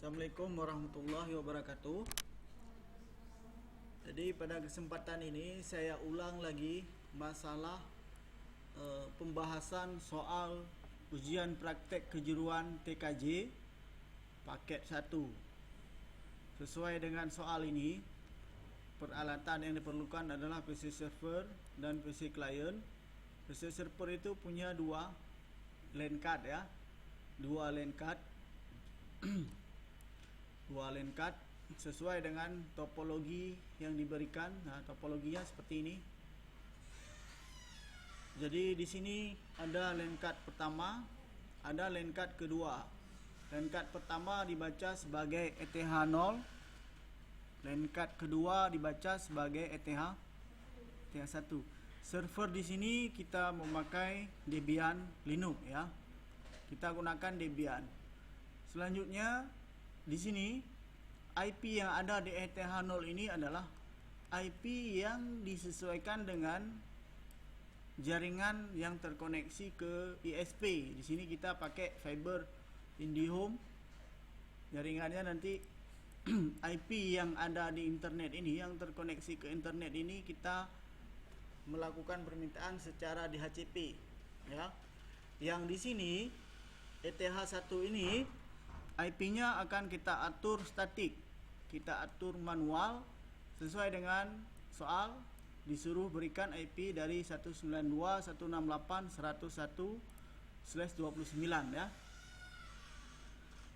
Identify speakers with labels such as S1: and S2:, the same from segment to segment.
S1: Assalamualaikum warahmatullahi wabarakatuh. Jadi pada kesempatan ini saya ulang lagi masalah pembahasan soal ujian praktek kejuruan TKJ paket 1. Sesuai dengan soal ini, peralatan yang diperlukan adalah PC server dan PC client. PC server itu punya dua LAN card ya. Dua LAN card sesuai dengan topologi yang diberikan. Nah, topologinya seperti ini. Jadi di sini ada LAN card pertama, ada LAN card kedua. LAN card pertama dibaca sebagai ETH0, LAN card kedua dibaca sebagai ETH1. Server di sini kita memakai Debian Linux ya. Kita gunakan Debian. Selanjutnya di sini IP yang ada di ETH0 ini adalah IP yang disesuaikan dengan jaringan yang terkoneksi ke ISP. Di sini kita pakai fiber IndiHome. Jaringannya nanti IP yang ada di internet ini, yang terkoneksi ke internet ini, kita melakukan permintaan secara DHCP ya. Yang di sini ETH1 ini IP-nya akan kita atur statik, kita atur manual sesuai dengan soal. Disuruh berikan IP dari 192.168.101/29 ya.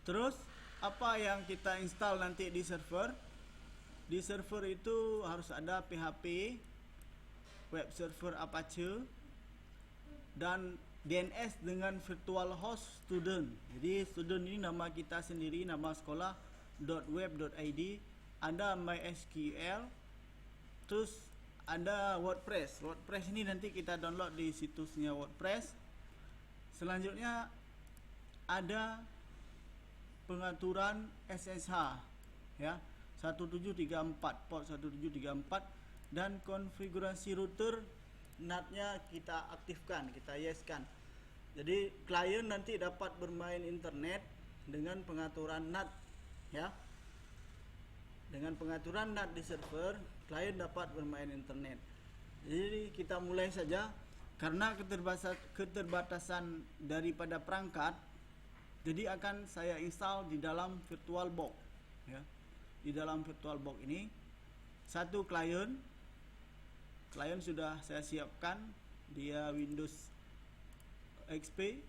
S1: Terus apa yang kita install nanti di server? Di server itu harus ada PHP, web server Apache, dan DNS dengan virtual host student. Jadi student ini nama kita sendiri, nama sekolah .web.id, ada MySQL, terus ada WordPress. WordPress ini nanti kita download di situsnya WordPress. Selanjutnya ada pengaturan SSH ya, 1734, port 1734, dan konfigurasi router NAT-nya kita aktifkan, kita yes-kan. Jadi klien nanti dapat bermain internet dengan pengaturan NAT ya. Dengan pengaturan NAT di server, klien dapat bermain internet. Jadi kita mulai saja. Karena keterbatasan daripada perangkat, jadi akan saya install di dalam VirtualBox ya. Di dalam VirtualBox ini satu klien sudah saya siapkan, dia Windows XP.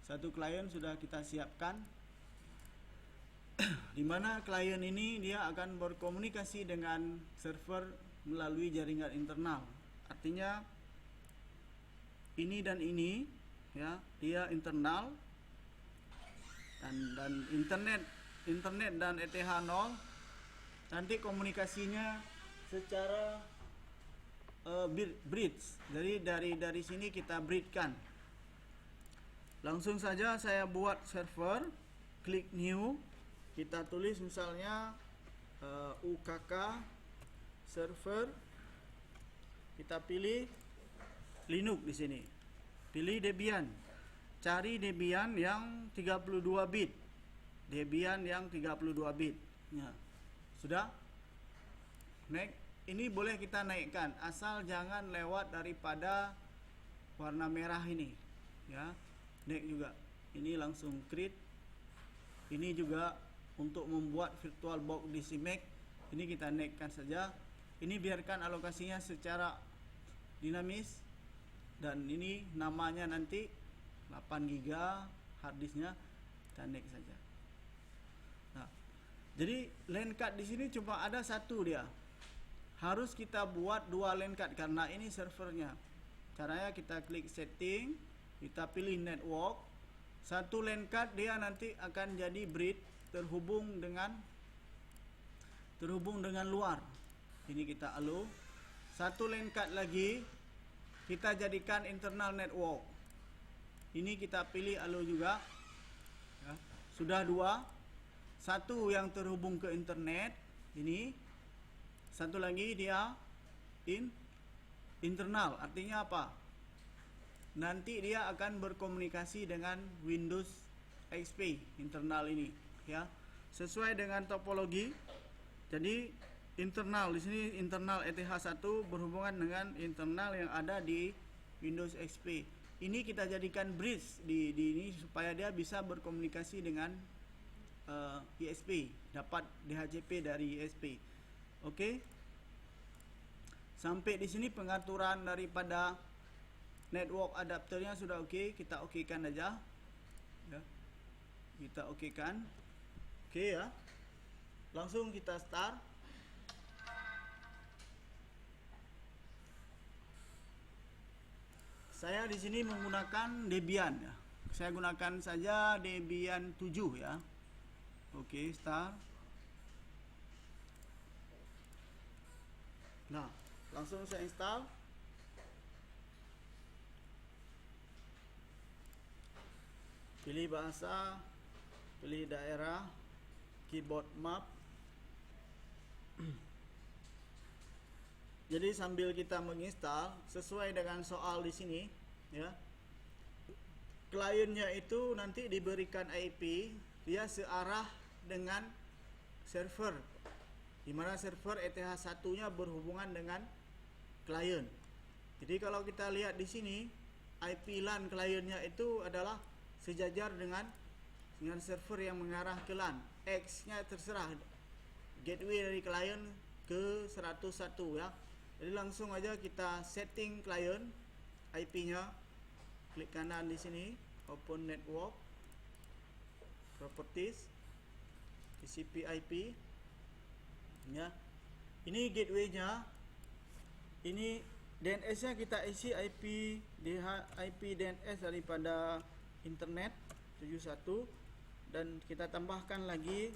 S1: Satu klien sudah kita siapkan, di mana klien ini dia akan berkomunikasi dengan server melalui jaringan internal. Artinya ini dan ini ya, dia internal, dan internet dan ETH0 nanti komunikasinya secara bridge. Jadi dari sini kita bridge-kan. Langsung saja saya buat server, klik new, kita tulis misalnya UKK server, kita pilih Linux di sini. Pilih Debian. Cari Debian yang 32 bit. Debian yang 32 bit. Ya. Sudah? Next. Ini boleh kita naikkan, asal jangan lewat daripada warna merah ini ya. Next juga. Ini langsung create. Ini juga untuk membuat VirtualBox di CMake. Ini kita naikkan saja. Ini biarkan alokasinya secara dinamis. Dan ini namanya nanti 8 GB harddisknya, kita naik saja. Nah, jadi LAN card di sini cuma ada satu dia. Harus kita buat dua LAN card karena ini servernya. Caranya kita klik setting, kita pilih network. Satu LAN card dia nanti akan jadi bridge terhubung dengan luar. Ini kita allow. Satu LAN card lagi kita jadikan internal network. Ini kita pilih allow juga ya. Sudah dua. Satu yang terhubung ke internet, ini. Satu lagi dia internal. Artinya apa? Nanti dia akan berkomunikasi dengan Windows XP internal ini ya. Sesuai dengan topologi. Jadi internal di sini internal ETH1 berhubungan dengan internal yang ada di Windows XP. Ini kita jadikan bridge di ini supaya dia bisa berkomunikasi dengan ISP, dapat DHCP dari ISP. Oke. Sampai di sini pengaturan daripada network adapternya sudah oke, kita okekan aja. Ya. Kita okekan. Oke ya. Langsung kita start. Saya di sini menggunakan Debian ya. Saya gunakan saja Debian 7 ya. Oke, start. Nah, langsung saya install. Pilih bahasa, pilih daerah, keyboard map. Jadi sambil kita menginstal sesuai dengan soal di sini ya. Kliennya itu nanti diberikan IP, dia searah dengan server. Di mana server ETH1-nya berhubungan dengan klien. Jadi kalau kita lihat di sini IP LAN kliennya itu adalah sejajar dengan server yang mengarah ke LAN. X-nya terserah gateway dari klien ke 101 ya. Jadi langsung aja kita setting klien IP-nya. Klik kanan di sini, open network, properties, TCP IP. Ya. Ini gateway-nya. Ini DNS-nya kita isi IP DNS daripada internet 71 dan kita tambahkan lagi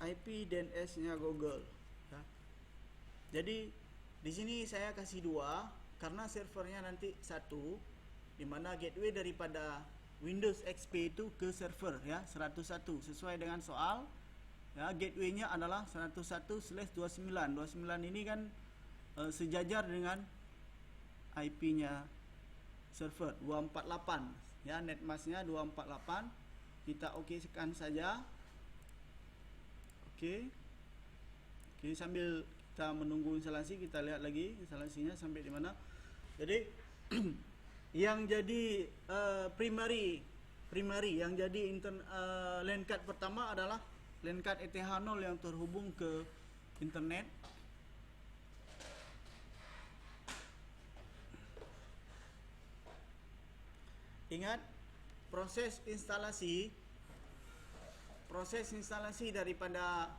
S1: IP DNS-nya Google. Ya. Jadi di sini saya kasih 2 karena servernya nanti 1, di mana gateway daripada Windows XP itu ke server ya 101 sesuai dengan soal. Ya, gateway-nya adalah 101/29. 29 ini kan sejajar dengan IP-nya server 248 ya, netmask-nya 248. Kita okekan saja. Oke. Oke, sambil kita menunggu instalasi, kita lihat lagi instalasinya sampai di mana. Jadi yang jadi primary yang jadi LAN card pertama adalah LAN card ETH0 yang terhubung ke internet. Ingat proses instalasi daripada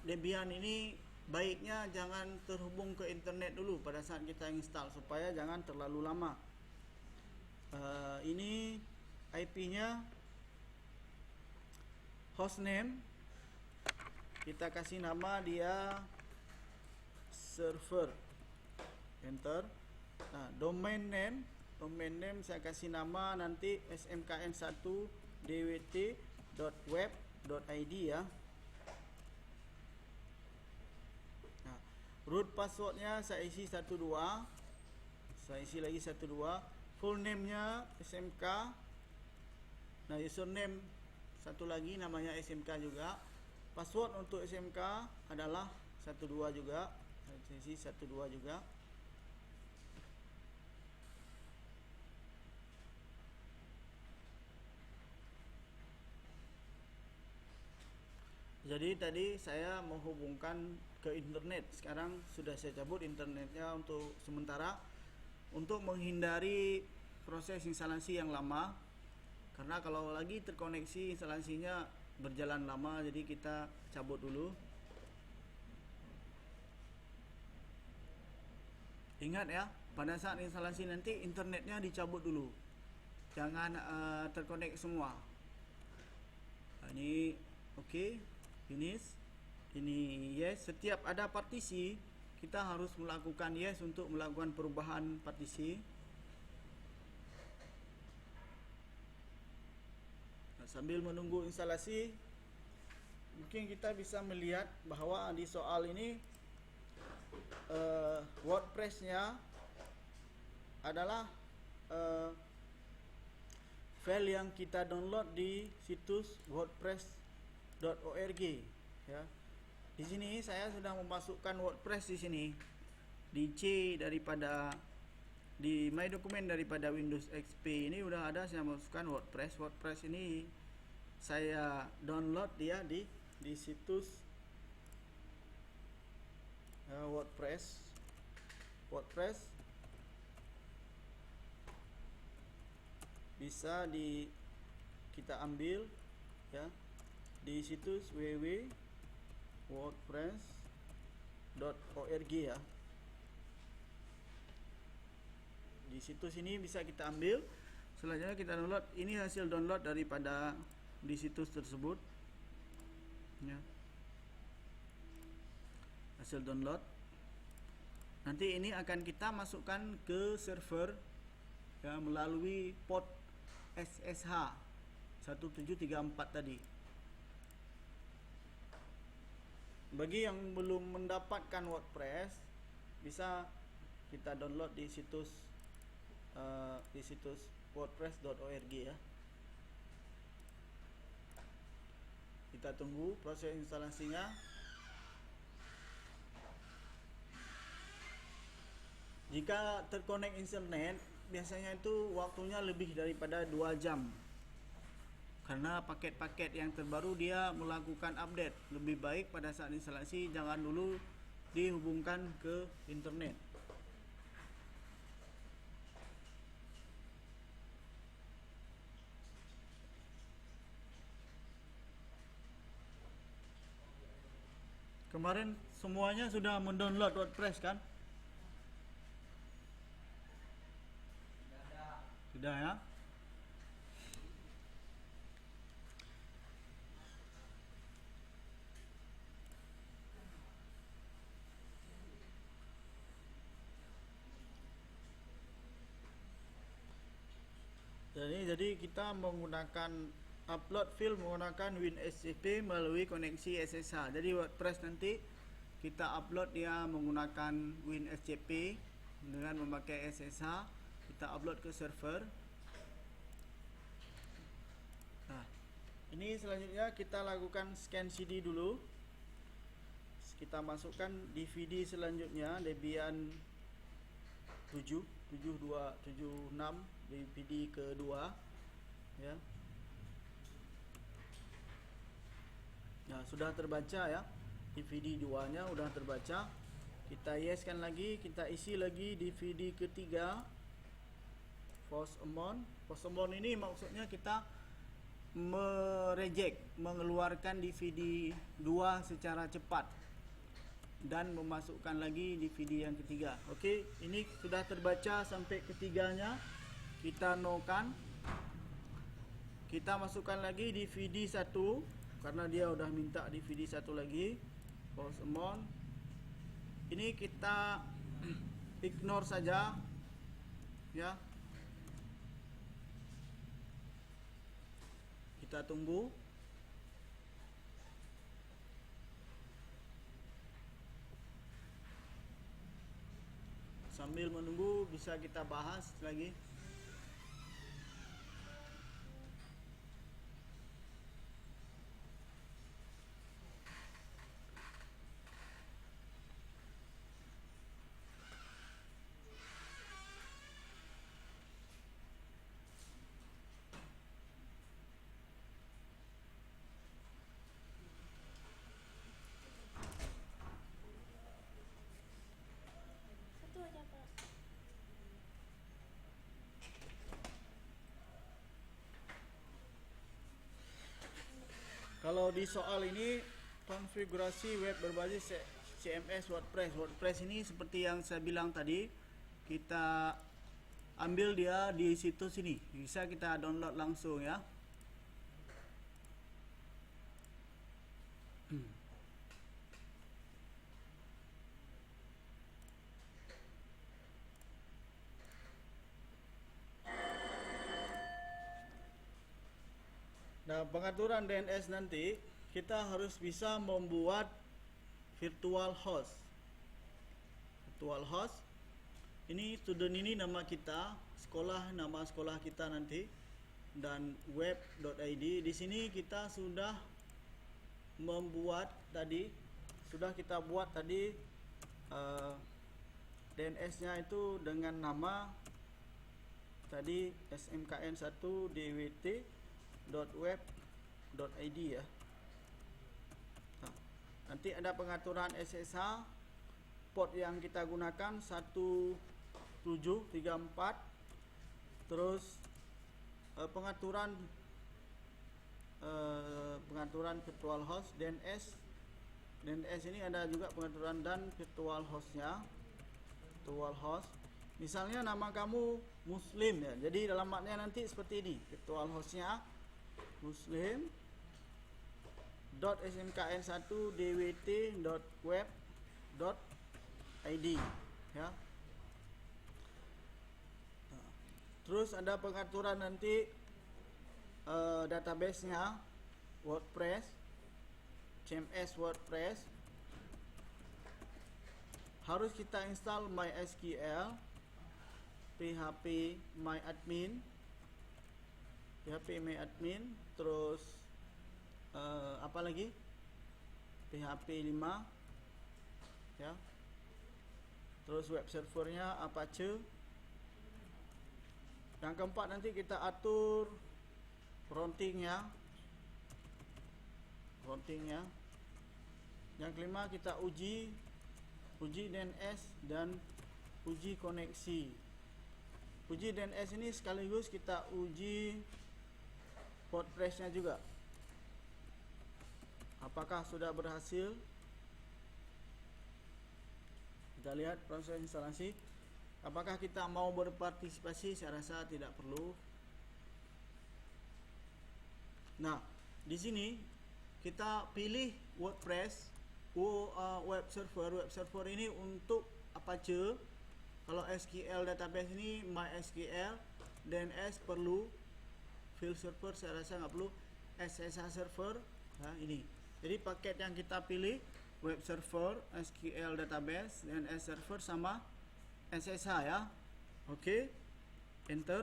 S1: Debian ini baiknya jangan terhubung ke internet dulu pada saat kita install supaya jangan terlalu lama. Ini IP-nya, hostname kita kasih nama dia server, enter. Nah, domain name saya kasih nama nanti smkn1dwt.web.id ya. Nah, root passwordnya saya isi 12, saya isi lagi 12. Full name-nya SMK. Nah, username satu lagi namanya SMK juga. Password untuk SMK adalah 12 juga. Saya isi 12 juga. Jadi tadi saya menghubungkan ke internet. Sekarang sudah saya cabut internetnya untuk sementara, untuk menghindari proses instalasi yang lama. Karena kalau lagi terkoneksi instalasinya berjalan lama, jadi kita cabut dulu. Ingat ya, pada saat instalasi nanti internetnya dicabut dulu. Jangan terkonek semua. Ini oke. Finish. Ini yes. Setiap ada partisi kita harus melakukan yes untuk melakukan perubahan partisi. Nah, sambil menunggu instalasi, mungkin kita bisa melihat bahwa di soal ini WordPress-nya adalah file yang kita download di situs wordpress.org ya. Di sini saya sudah memasukkan WordPress di sini di C daripada di my dokumen daripada Windows XP ini udah ada, saya masukkan WordPress. WordPress ini saya download dia di situs WordPress bisa kita ambil ya di situs www.wordpress.org ya. Di situs ini bisa kita ambil. Selanjutnya kita download. Ini hasil download daripada di situs tersebut ya. Hasil download. Nanti ini akan kita masukkan ke server ya, melalui port SSH 1734 tadi. Bagi yang belum mendapatkan WordPress, bisa kita download di situs wordpress.org ya. Kita tunggu proses instalasinya. Jika terkonek internet, biasanya itu waktunya lebih daripada 2 jam. Karena paket-paket yang terbaru dia melakukan update. Lebih baik pada saat instalasi jangan dulu dihubungkan ke internet. Kemarin semuanya sudah mendownload WordPress kan? Sudah ya? Jadi kita menggunakan upload file menggunakan WinSCP melalui koneksi SSH. Jadi WordPress nanti kita upload dia menggunakan WinSCP dengan memakai SSH. Kita upload ke server. Nah, ini selanjutnya kita lakukan scan CD dulu. Kita masukkan DVD selanjutnya, Debian 7276 DVD kedua ya. Nah, sudah terbaca ya. DVD 2-nya sudah terbaca. Kita yeskan lagi, kita isi lagi DVD ketiga. Force amount. Force amount ini maksudnya kita mengeluarkan DVD 2 secara cepat dan memasukkan lagi DVD yang ketiga. Oke, ini sudah terbaca sampai ketiganya. Kita no-kan. Kita masukkan lagi DVD 1 karena dia udah minta DVD 1 lagi. Force amount. Ini kita ignore saja ya. Kita tunggu. Sambil menunggu bisa kita bahas lagi. Kalau di soal ini konfigurasi web berbasis CMS WordPress. WordPress ini seperti yang saya bilang tadi, kita ambil dia di situs ini. Bisa kita download langsung ya. Nah, pengaturan DNS nanti kita harus bisa membuat virtual host. Virtual host. Ini student ini nama kita, sekolah nama sekolah kita nanti. dan web.id. Di sini kita sudah membuat tadi, kita buat tadi DNS-nya itu dengan nama tadi smkn1dwt.web.id ya. Nah, nanti ada pengaturan SSH, port yang kita gunakan 1734, terus pengaturan virtual host DNS ini ada juga pengaturan dan virtual hostnya. Virtual host, misalnya nama kamu Muslim ya, jadi alamatnya nanti seperti ini, virtual hostnya muslim.smkn1dwt.web.id ya. Terus ada pengaturan nanti database-nya WordPress, CMS WordPress. Harus kita install MySQL, PHP MyAdmin, terus apa lagi? PHP 5 ya. Terus web servernya Apache. Yang keempat nanti kita atur routingnya. Yang kelima kita uji DNS dan uji koneksi. Uji DNS ini sekaligus kita uji WordPress-nya juga. Apakah sudah berhasil? Kita lihat proses instalasi. Apakah kita mau berpartisipasi? Saya rasa tidak perlu. Nah, di sini kita pilih WordPress. Web server ini untuk Apache. Kalau SQL database ini MySQL. DNS perlu. File server saya rasa nggak perlu. SSH server, nah ini. Jadi paket yang kita pilih web server, SQL database, DNS server sama SSH ya. Oke, enter.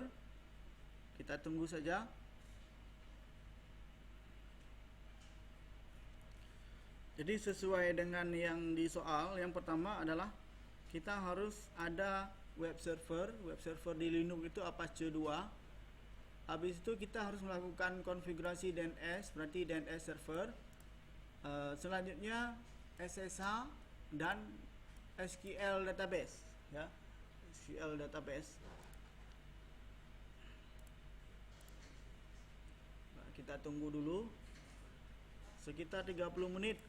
S1: Kita tunggu saja. Jadi sesuai dengan yang di soal, yang pertama adalah kita harus ada web server di Linux itu Apache 2. Habis itu kita harus melakukan konfigurasi DNS, berarti DNS server. Selanjutnya SSH dan SQL database ya. SQL database. Nah, kita tunggu dulu sekitar 30 menit.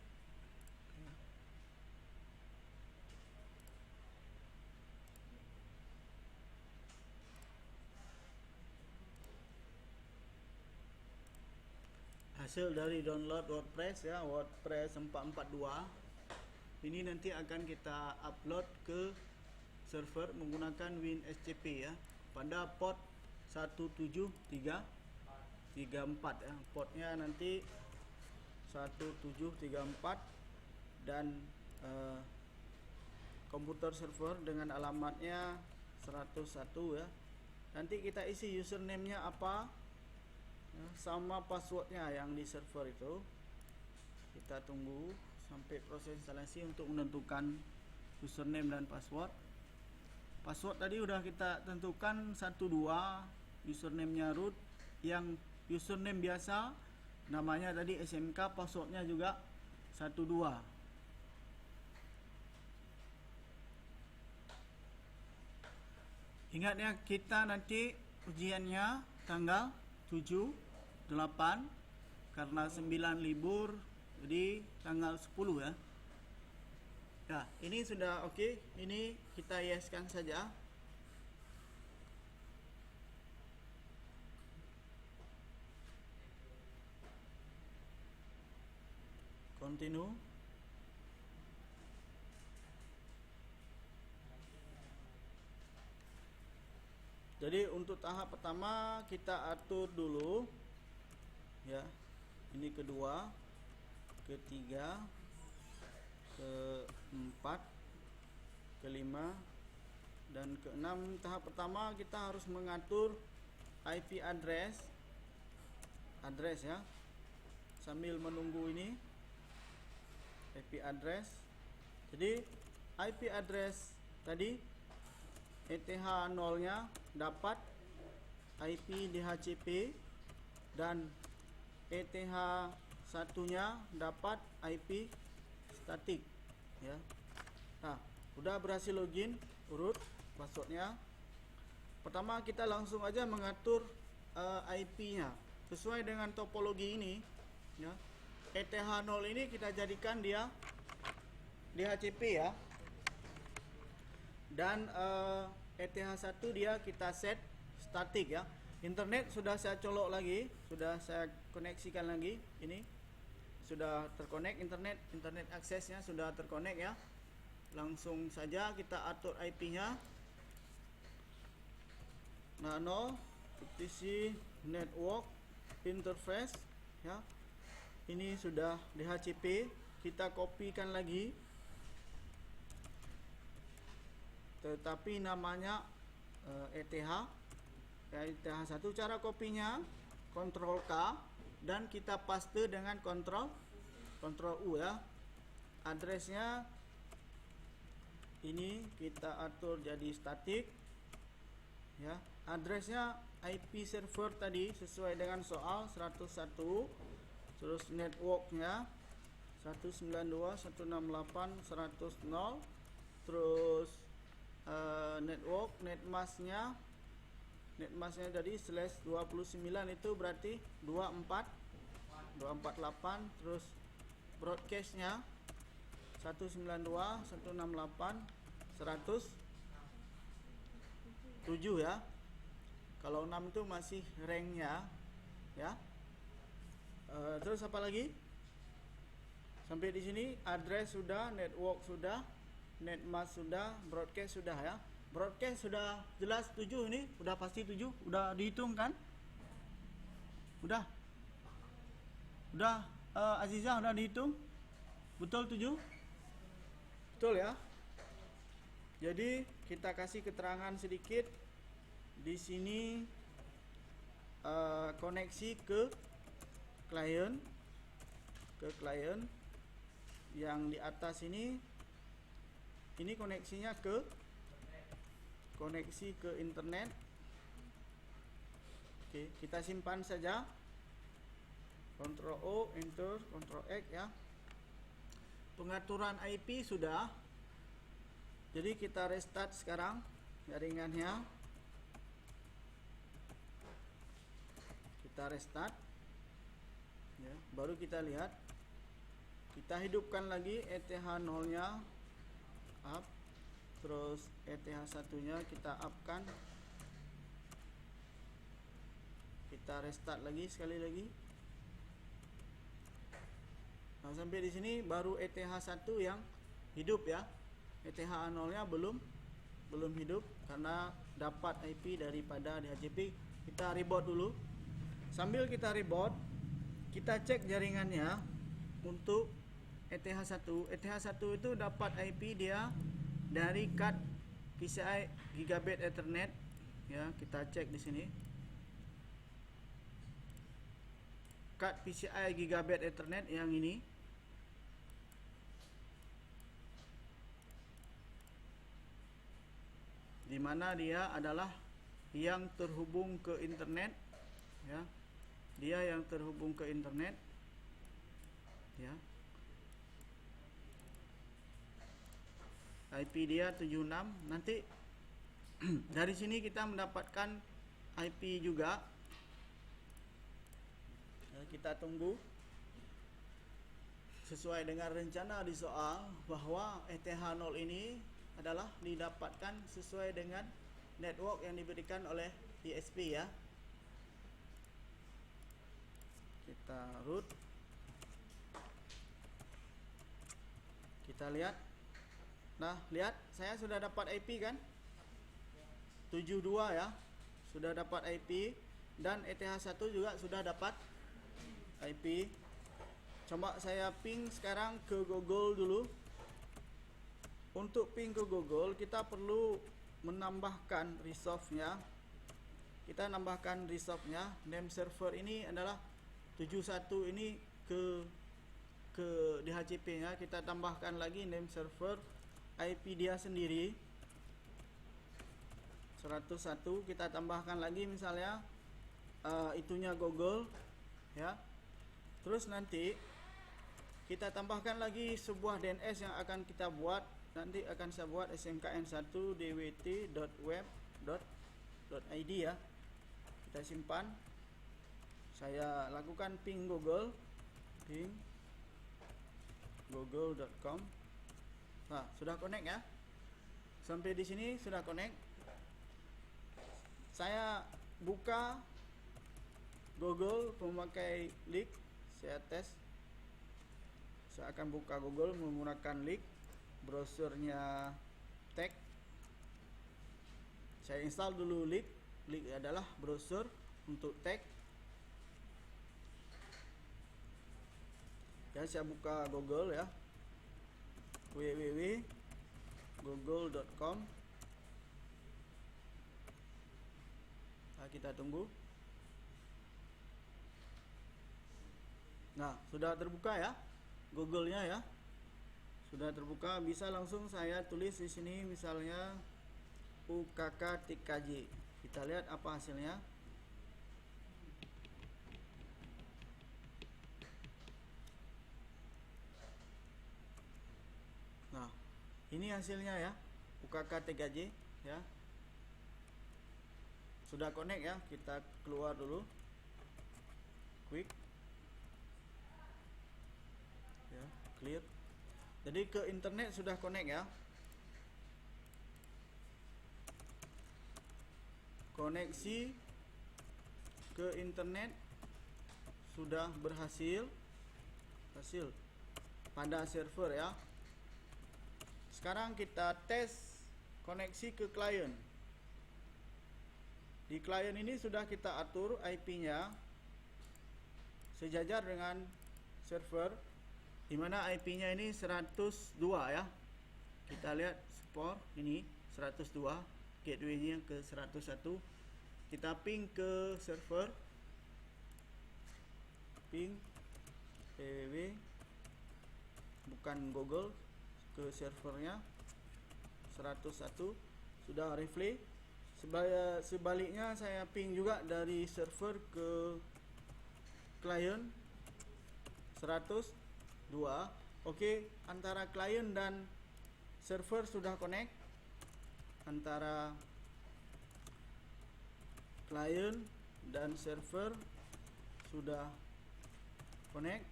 S1: Hasil dari download WordPress ya, WordPress 442. Ini nanti akan kita upload ke server menggunakan WinSCP ya, pada port 17334 ya. Portnya nanti 1734 dan komputer server dengan alamatnya 101 ya. Nanti kita isi username-nya apa ya, sama passwordnya yang di server itu. Kita tunggu sampai proses instalasi untuk menentukan username dan password. Password tadi udah kita tentukan 12, username-nya root, yang username biasa namanya tadi SMK, passwordnya juga 12. Ingat ya, kita nanti ujiannya tanggal 7, 8 karena 9 libur, jadi tanggal 10 ya. Nah, ini sudah oke. Ini kita yeskan saja. Continue. Jadi untuk tahap pertama kita atur dulu ya. Ini kedua, ketiga, keempat, kelima, dan keenam. Tahap pertama kita harus mengatur IP address address ya. Sambil menunggu ini IP address. Jadi IP address tadi ETH 0 nya dapat IP DHCP dan ETH 1 nya dapat IP statik ya. Nah, udah berhasil login, urut passwordnya. Pertama kita langsung aja mengatur IP nya sesuai dengan topologi ini ya. ETH 0 ini kita jadikan dia DHCP ya, dan ETH 1 dia kita set statik ya. Internet sudah saya colok lagi, sudah saya koneksikan lagi. Ini sudah terkonek internet aksesnya sudah terkonek ya. Langsung saja kita atur IP-nya. Nano PTC network interface ya. Ini sudah DHCP, kita kopikan lagi. Tetapi namanya ETH ya, ETH 1. Cara kopinya Ctrl K dan kita paste dengan Ctrl U ya. Addressnya ini kita atur jadi statik ya. Addressnya IP server tadi sesuai dengan soal 101. Terus networknya 192.168.100. Terus network netmasknya dari /29 itu berarti 248. Terus broadcastnya 192.168.107 ya. Kalau 6 itu masih ranknya ya. Terus apa lagi? Sampai di sini address sudah, network sudah, netmask sudah, broadcast sudah ya. Broadcast sudah jelas 7 ini, udah pasti 7, udah dihitung kan? Udah Azizah udah dihitung? Betul 7? Betul ya? Jadi kita kasih keterangan sedikit di sini, koneksi ke klien yang di atas ini koneksinya koneksi ke internet. Oke, kita simpan saja. Ctrl O, enter, Ctrl X ya. Pengaturan IP sudah. Jadi kita restart sekarang jaringannya. Kita restart ya, baru kita lihat. Kita hidupkan lagi ETH 0 nya up. Terus ETH 1 nya kita upkan. Kita restart lagi sekali lagi. Nah, sampai di sini baru ETH 1 yang hidup ya. ETH 0 nya belum hidup karena dapat IP daripada DHCP. Kita reboot dulu. Sambil kita reboot, kita cek jaringannya untuk ETH 1. ETH 1 itu dapat IP dia dari card PCI Gigabit Ethernet ya. Kita cek di sini. Card PCI Gigabit Ethernet yang ini. Di mana dia adalah yang terhubung ke internet ya. Dia yang terhubung ke internet ya. IP dia 76. Nanti dari sini kita mendapatkan IP juga ya. Kita tunggu sesuai dengan rencana di soal bahwa ETH 0 ini adalah didapatkan sesuai dengan network yang diberikan oleh ISP ya. Kita root, kita lihat. Nah, lihat saya sudah dapat IP kan 72 ya, sudah dapat IP. Dan ETH 1 juga sudah dapat IP. Coba saya ping sekarang ke Google dulu. Untuk ping ke Google kita perlu menambahkan resolve-nya. Kita nambahkan resolve-nya. Name server ini adalah 71 ini ke DHCP-nya, kita tambahkan lagi name server, IP dia sendiri 101, kita tambahkan lagi misalnya itunya Google ya. Terus nanti kita tambahkan lagi sebuah DNS yang akan kita buat. Nanti akan saya buat smkn1dwt.web.id ya. Kita simpan. Saya lakukan ping Google, ping google.com. Nah, sudah connect ya. Sampai di sini sudah connect. Saya buka Google memakai link. Saya tes. Saya akan buka Google menggunakan link. Browsernya tag. Saya install dulu link. Link adalah browser untuk tag. Ya, saya buka Google ya, www.google.com. Nah, kita tunggu. Nah, sudah terbuka ya Google-nya ya, sudah terbuka. Bisa langsung saya tulis di sini misalnya UKK-TKJ. Kita lihat apa hasilnya. Nah, ini hasilnya ya, UKK-TKJ ya. Sudah connect ya, kita keluar dulu. Quick. Ya, clear. Jadi ke internet sudah connect ya. Koneksi ke internet sudah berhasil pada server ya. Sekarang kita tes koneksi ke klien. Di klien ini sudah kita atur IP-nya sejajar dengan server, di mana IP-nya ini 102 ya. Kita lihat support ini 102, gateway-nya ke 101. Kita ping ke server, ping www bukan Google ke servernya 101, sudah replay. Sebaliknya saya ping juga dari server ke klien 102. Oke, antara klien dan server sudah connect. Antara klien dan server sudah connect.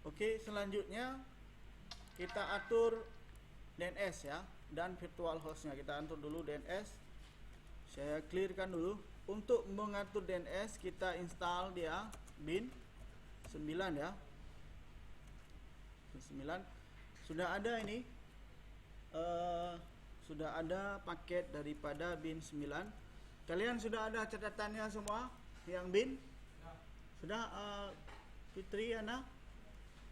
S1: Oke, selanjutnya kita atur DNS ya, dan virtual hostnya. Kita atur dulu DNS. Saya clearkan dulu. Untuk mengatur DNS kita install dia bin 9 ya. Bin 9 sudah ada ini. Sudah ada paket daripada bin 9. Kalian sudah ada catatannya semua yang bin? Sudah Fitri, Ana?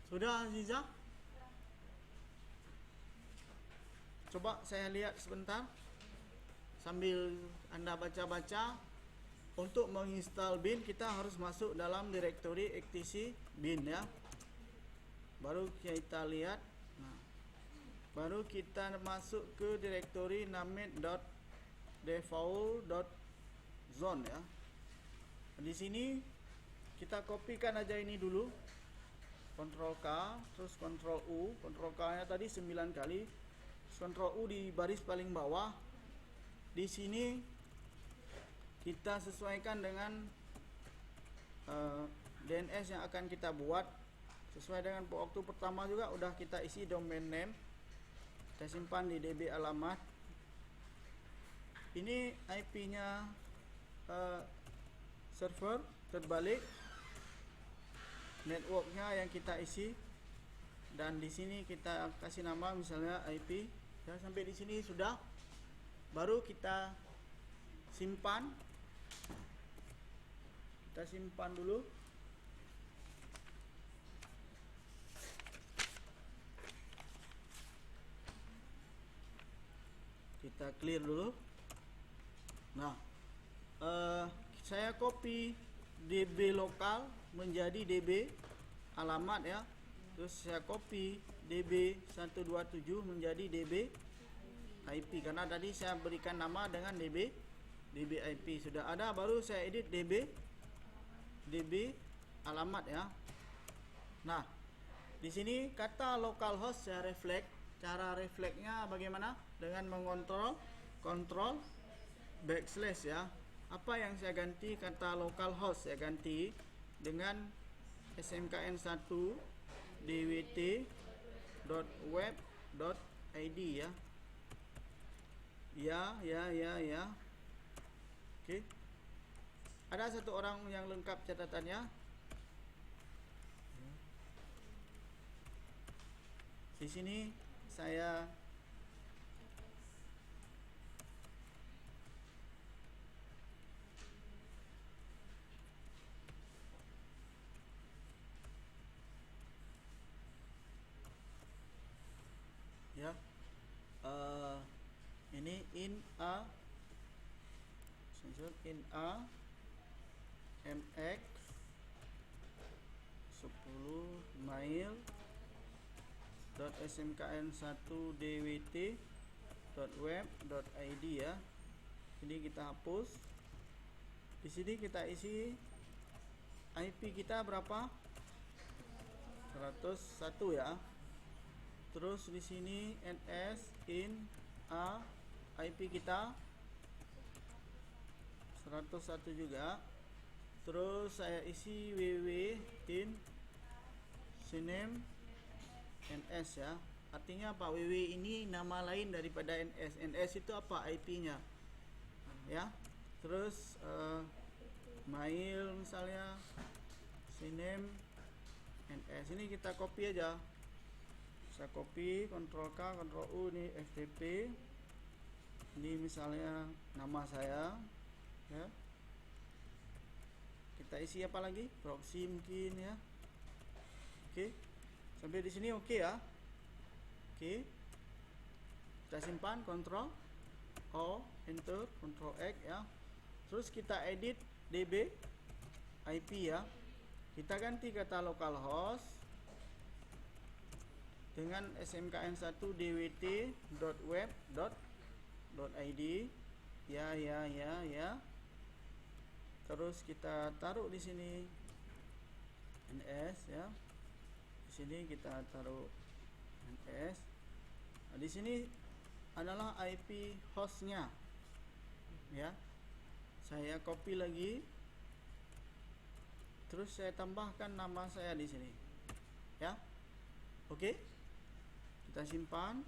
S1: Sudah, Aziza? Coba saya lihat sebentar sambil Anda baca-baca. Untuk menginstal bin kita harus masuk dalam direktori etc bin ya. Baru kita lihat. Nah, baru kita masuk ke direktori namit.default.zone ya. Di sini kita kopikan aja ini dulu. Ctrl K, terus Ctrl U. Ctrl K-nya tadi 9 kali. Ctrl U di baris paling bawah. Di sini kita sesuaikan dengan DNS yang akan kita buat. Sesuai dengan waktu pertama juga udah kita isi domain name. Kita simpan di DB alamat. Ini IP-nya server terbalik. Networknya yang kita isi. Dan di sini kita kasih nama misalnya IP. Ya, sampai di sini sudah. Baru kita simpan. Kita simpan dulu. Kita clear dulu. Nah, saya copy DB lokal menjadi DB alamat ya. Terus saya copy DB 127 menjadi DB IP, karena tadi saya berikan nama dengan DB IP. Sudah ada, baru saya edit DB alamat ya. Nah, di sini kata localhost saya reflect. Cara reflectnya bagaimana? Dengan mengontrol kontrol backslash ya. Apa yang saya ganti? Kata localhost saya ganti dengan smkn1 dwt.web.id ya. Ya. Oke. Ada satu orang yang lengkap catatannya. Di sini saya ya. Ini in a mx 10 mail .smkn1 dwt.web.id ya. Ini kita hapus. Di sini kita isi IP kita berapa? 101 ya. Terus di sini ns in a IP kita 101 juga. Terus saya isi www in siname ns ya. Artinya apa? www ini nama lain daripada ns. ns itu apa? IP-nya ya. Terus mail misalnya siname ns. Ini kita copy aja. Saya copy, Ctrl K, Ctrl U, ini FTP. Ini misalnya nama saya ya. Kita isi apa lagi? Proxy mungkin ya. Oke. Sampai di sini oke ya. Oke. Kita simpan, Ctrl O, Enter, Ctrl X ya. Terus kita edit DB IP ya. Kita ganti kata localhost dengan smkn1 dwt.web.id ya. Terus kita taruh di sini ns ya. Di sini kita taruh ns. Nah, di sini adalah IP hostnya ya. Saya copy lagi. Terus saya tambahkan nama saya di sini ya. Oke. Kita simpan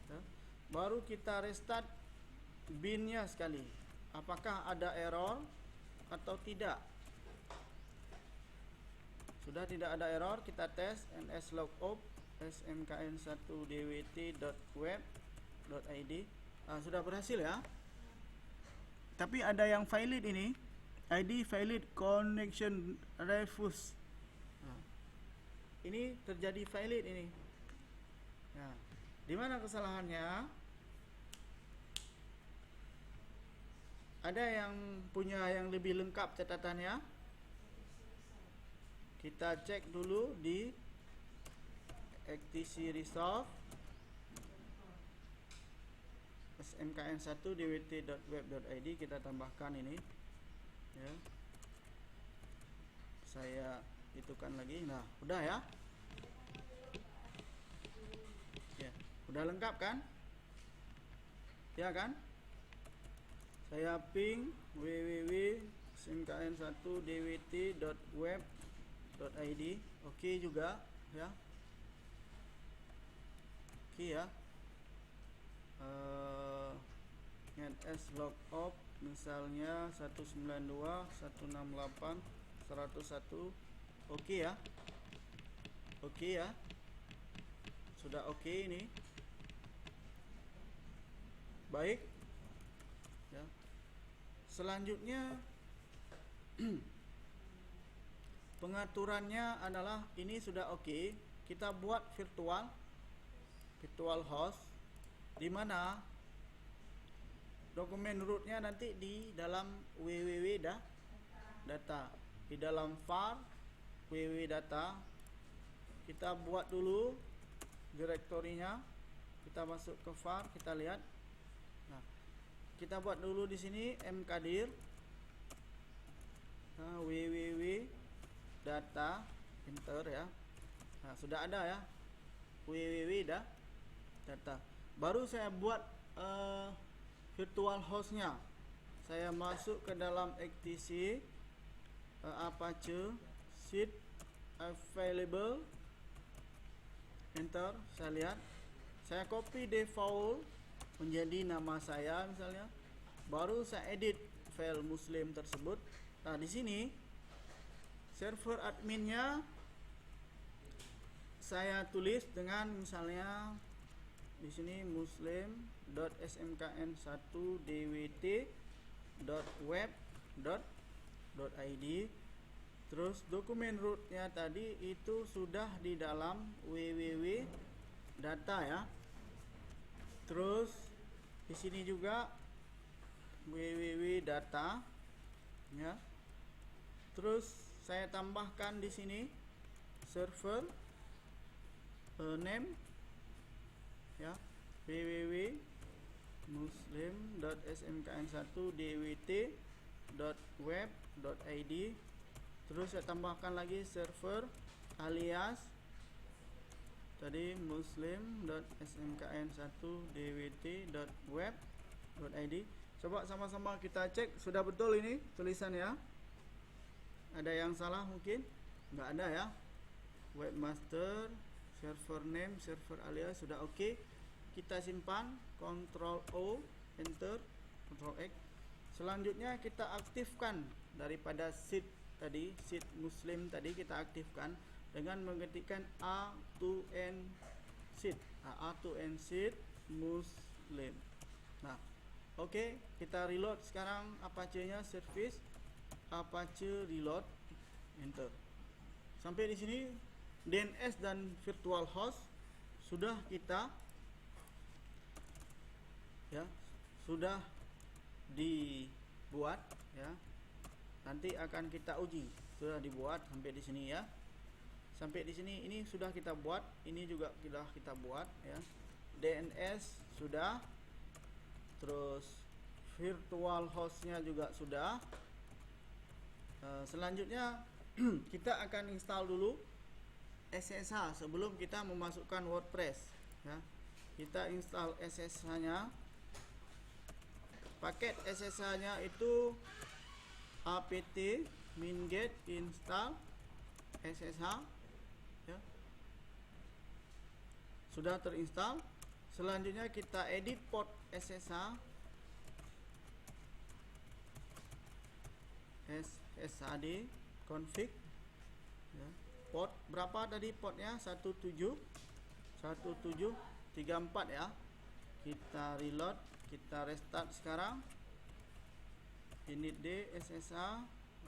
S1: ya. Baru kita restart binnya sekali. Apakah ada error atau tidak? Sudah tidak ada error, kita tes ns logout smkn1 dwt.web.id. Sudah berhasil ya. Tapi ada yang valid ini. ID valid connection refuse. Ini terjadi valid ini. Nah, di mana kesalahannya? Ada yang punya yang lebih lengkap catatannya? Kita cek dulu di XTC Resolve smkn1 dwt.web.id. Kita tambahkan ini ya. Saya itukan lagi. Nah, udah ya. Udah lengkap kan? Ya kan? Saya ping www.smkn1 dwt.web.id. Oke juga ya. Oke ya. ns logout misalnya 192.168.101. Oke ya. Oke ya. Sudah oke ini. Baik ya. Selanjutnya pengaturannya adalah ini sudah oke. Kita buat virtual host, di mana dokumen rootnya nanti di dalam www data. di dalam var www.data, kita buat dulu direktorinya. Kita masuk ke var, kita lihat. Nah, kita buat dulu di sini mkdir www.data, enter ya. Nah, sudah ada ya www.data. Baru saya buat virtual hostnya. Saya masuk ke dalam XTC Apache seed available, enter. Saya lihat, saya copy default menjadi nama saya misalnya. Baru saya edit file muslim tersebut. Nah, di sini server adminnya saya tulis dengan misalnya di sini muslim.smkn1dwt.web.id. Terus dokumen rootnya tadi itu sudah di dalam www.data ya. Terus di sini juga www.data ya. Terus saya tambahkan di sini server name ya, www.muslim.smkn1dwt.web.id. Terus saya tambahkan lagi server alias tadi muslim.smkn1dwt.web.id. Coba sama-sama kita cek sudah betul ini tulisannya. Ada yang salah mungkin? Nggak ada ya. Webmaster, server name, server alias sudah oke. Kita simpan, Ctrl O, enter, Ctrl X. Selanjutnya kita aktifkan daripada seed tadi, seed muslim tadi kita aktifkan dengan mengetikkan A2N seed, A2N seed muslim. Nah, oke, kita reload sekarang Apache-nya, service Apache reload, enter. Sampai di sini DNS dan virtual host sudah kita ya, sudah dibuat ya. Nanti akan kita uji. Sudah dibuat sampai di sini ya. Sampai di sini ini sudah kita buat, ini juga sudah kita buat ya. DNS sudah. Terus virtual hostnya juga sudah. Selanjutnya kita akan install dulu SSH sebelum kita memasukkan WordPress ya. Kita install SSH-nya. Paket SSH-nya itu apt minget install SSH ya. Sudah terinstall. Selanjutnya kita edit port SSH, SSHD config ya. Port berapa tadi portnya? 1734 ya. Kita reload, kita restart sekarang. Init D SSH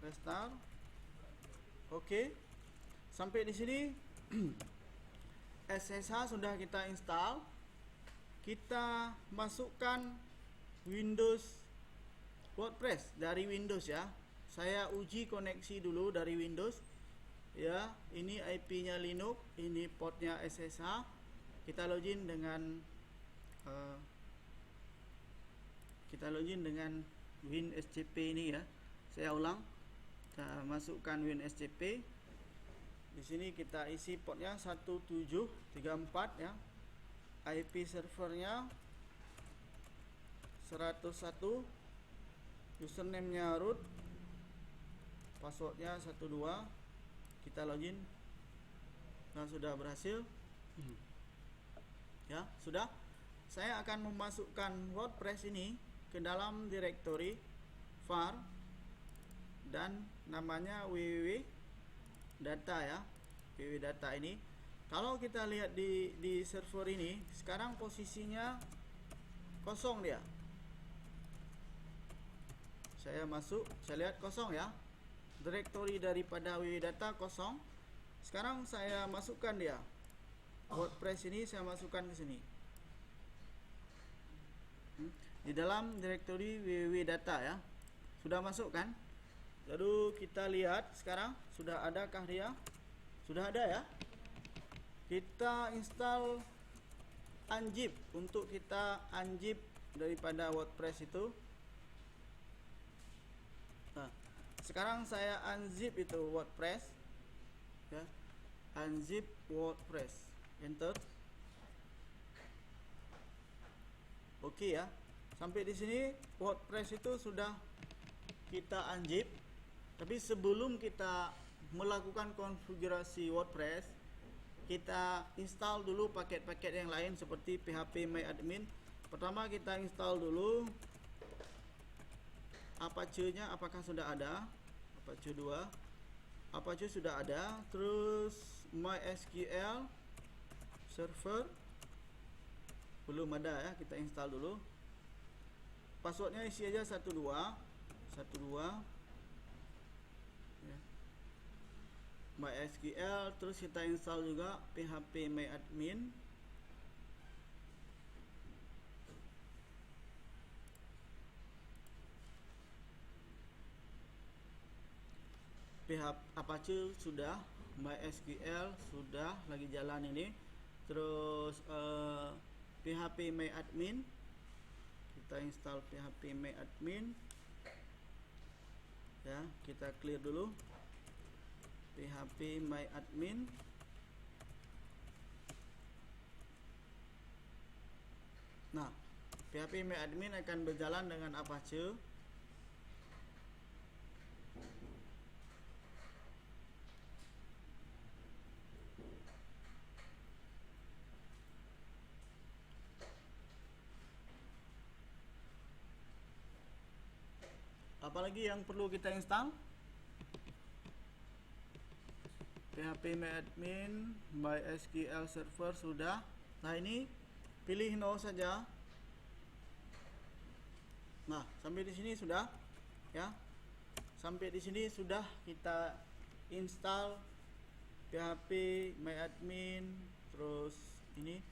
S1: restart. Oke. Sampai di sini SSH sudah kita install. Kita masukkan Windows WordPress dari Windows ya. Saya uji koneksi dulu dari Windows ya. Ini IP-nya Linux, ini portnya SSH. Kita login dengan WinSCP ini ya. Saya ulang. Kita masukkan WinSCP. Di sini kita isi portnya 1734 ya. IP servernya 101. Username-nya root. Passwordnya 12. Kita login. Nah, sudah berhasil. Ya, sudah. Saya akan memasukkan WordPress ini ke dalam direktori var dan namanya www.data ya. www.data ini. Kalau kita lihat di server ini, sekarang posisinya kosong dia. Saya masuk, saya lihat kosong ya. Direktori daripada www.data kosong. Sekarang saya masukkan dia. WordPress ini saya masukkan ke sini. Di dalam direktori www.data ya. Sudah masuk kan? Lalu kita lihat sekarang sudah adakah dia? Sudah ada ya. Kita install unzip untuk kita unzip daripada WordPress itu. Nah, sekarang saya unzip itu WordPress ya. Unzip WordPress. Enter. Oke ya. Sampai di sini WordPress itu sudah kita unzip. Tapi sebelum kita melakukan konfigurasi WordPress, kita install dulu paket-paket yang lain seperti phpMyAdmin. Pertama kita install dulu Apache-nya, apakah sudah ada? Apache 2. Apache sudah ada. Terus MySQL server belum ada ya, kita install dulu. Passwordnya isi aja 12 ya. MySQL, terus kita install juga phpMyAdmin. Apache sudah, MySQL sudah, lagi jalan ini. Terus phpMyAdmin, kita install phpMyAdmin ya, kita clear dulu phpMyAdmin. Nah, phpMyAdmin akan berjalan dengan Apache. Apalagi yang perlu kita install? phpMyAdmin, MySQL server sudah. Nah, ini pilih no saja. Nah, sampai di sini sudah ya. Sampai di sini sudah kita install phpMyAdmin. Terus ini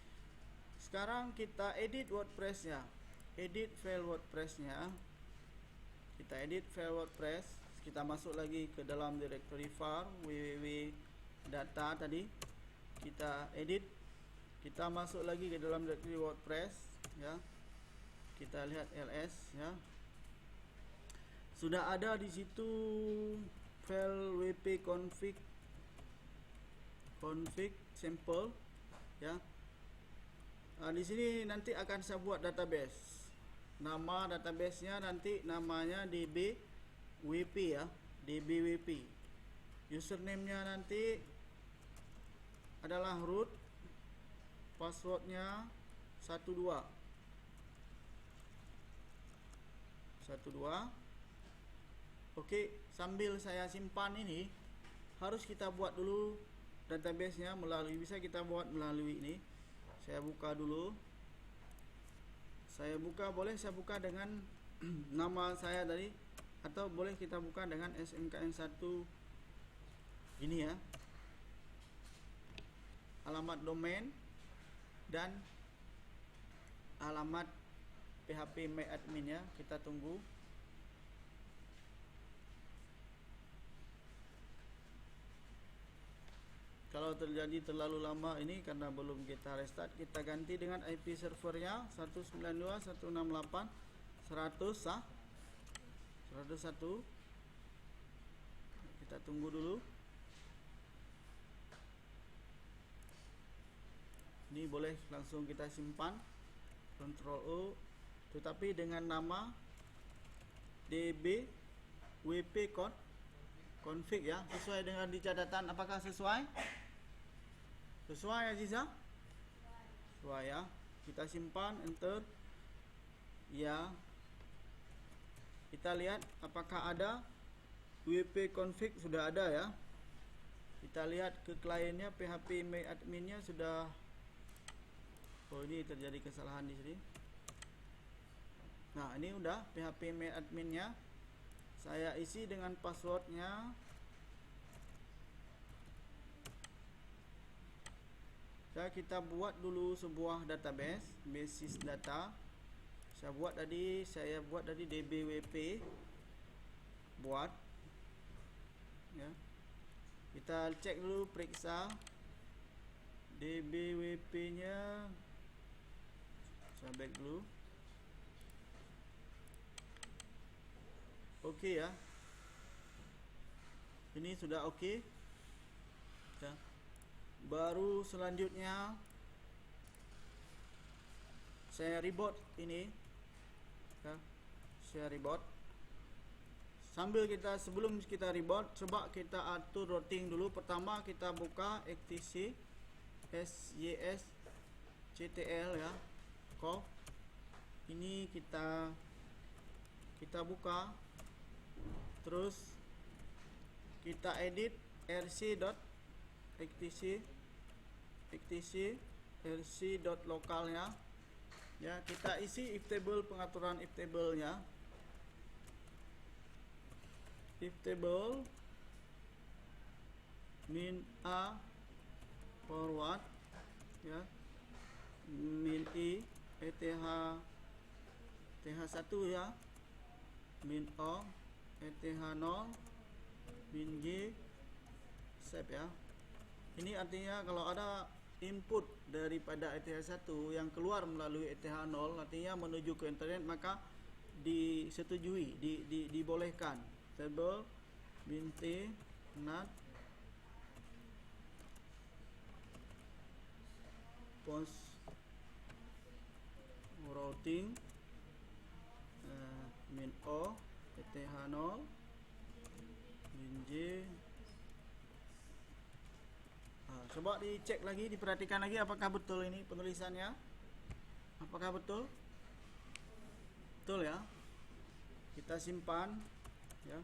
S1: sekarang kita edit WordPress-nya. Edit file WordPress-nya. Kita edit file WordPress, kita masuk lagi ke dalam directory var www.data tadi, kita edit, kita masuk lagi ke dalam directory WordPress ya. Kita lihat ls ya. Sudah ada di situ file wp config sample ya. Nah, di sini nanti akan saya buat database. Nama database-nya nanti namanya dbwp ya, dbwp. Username-nya nanti adalah root, passwordnya 12. Oke, sambil saya simpan ini harus kita buat dulu database-nya melalui, bisa kita buat melalui ini. Saya buka dulu. Saya buka, boleh saya buka dengan nama saya tadi, atau boleh kita buka dengan SNKN1 ini ya, alamat domain dan alamat phpMyAdmin ya. Kita tunggu. Kalau terjadi terlalu lama ini karena belum kita restart, kita ganti dengan IP servernya 192.168.100 101. Kita tunggu dulu. Ini boleh langsung kita simpan, Ctrl O, tetapi dengan nama dbwp config ya, sesuai dengan di catatan. Apakah sesuai? Sesuai Aziza? Sesuai ya. Kita simpan, enter ya. Kita lihat apakah ada wp config, sudah ada ya. Kita lihat ke kliennya, phpMyAdmin-nya sudah. Oh, ini terjadi kesalahan di sini. Nah, ini udah phpMyAdmin-nya. Saya isi dengan passwordnya. Kita buat dulu sebuah database, basis data. Saya buat tadi dbwp buat Kita cek dulu, periksa DBWP nya. Saya back dulu. Oke ya, ini sudah oke ya. Baru selanjutnya saya reboot ini ya. Saya reboot. Sebelum kita reboot, coba kita atur routing dulu. Pertama kita buka XTC SYS CTL ya, conf. Ini kita buka, terus kita edit rc.xtc rc.localnya ya. Kita isi if table, pengaturan if table nya. If table min a forward ya, min i eth th1 ya, min o eth0, min g save ya. Ini artinya kalau ada input daripada eth1 yang keluar melalui eth0 artinya menuju ke internet, maka disetujui, dibolehkan. Table min t nat post routing min o eth0 min j. Coba dicek lagi, diperhatikan lagi apakah betul ini penulisannya, apakah betul ya. Kita simpan ya.